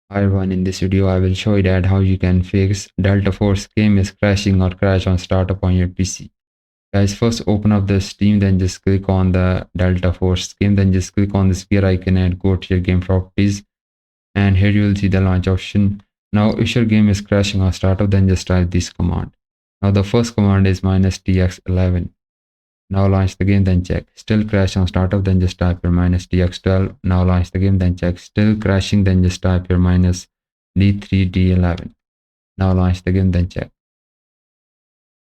Hi everyone, in this video I will show you that how you can fix Delta Force game is crashing or crash on startup on your PC. Guys, first open up the Steam, then just click on the Delta Force game, then just click on the spear icon and go to your game properties, and here you will see the launch option. Now if your game is crashing on startup, then just type this command. Now the first command is -tx11. Now launch the game, then check. Still crash on startup, then just type your -tx12. Now launch the game, then check. Still crashing, then just type your -d3d11. Now launch the game, then check.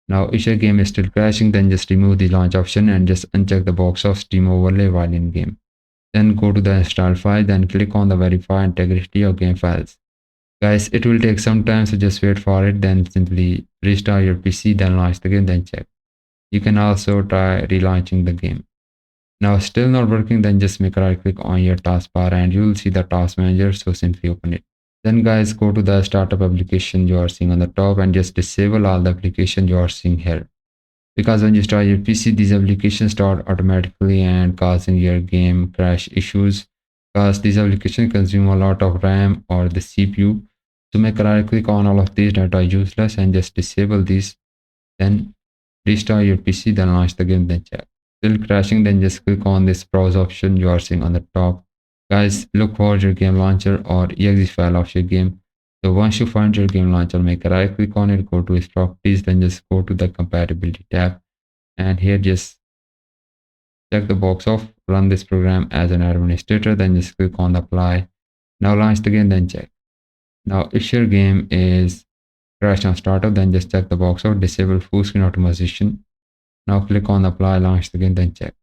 Now if your game is still crashing, then just remove the launch option and just uncheck the box of Steam overlay while in game. Then go to the install file, then click on the verify integrity of game files. Guys, it will take some time, so just wait for it. Then simply restart your PC, then launch the game, then check. You can also try relaunching the game. Now still not working, then just make a right click on your taskbar and you will see the task manager, so simply open it. Then guys, go to the startup application you are seeing on the top and just disable all the applications you are seeing here. Because when you start your PC, these applications start automatically and causing your game crash issues, because these applications consume a lot of RAM or the CPU. So make a right click on all of these that are useless and just disable these. Then restart your PC, then launch the game, then check. Still crashing, then just click on this browse option you are seeing on the top. Guys, look for your game launcher or exe file of your game. So once you find your game launcher, make a right click on it, go to its properties, then just go to the compatibility tab, and here just check the box of run this program as an administrator, then just click on the apply. Now launch the game, then check. Now if your game is crashed on startup, then just check the box of disable full screen optimization. Now click on apply, launch the game, then check.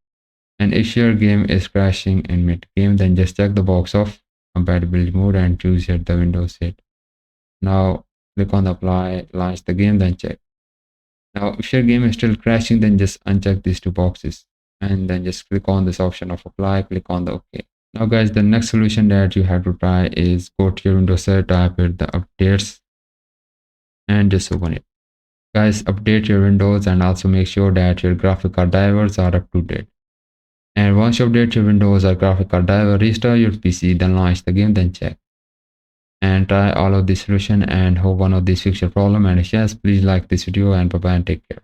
And if your game is crashing in mid game, then just check the box of compatibility mode and choose here the Windows 8. Now click on apply, launch the game, then check. Now if your game is still crashing, then just uncheck these two boxes and then just click on this option of apply, click on the OK. Now guys, the next solution that you have to try is go to your Windows set, type here the updates and just open it. Guys, update your Windows and also make sure that your graphic card drivers are up to date. And once you update your Windows or graphic card driver, restart your PC, then launch the game, then check. And try all of this solution and hope one of these fix your problem. And if yes, please like this video and bye bye and take care.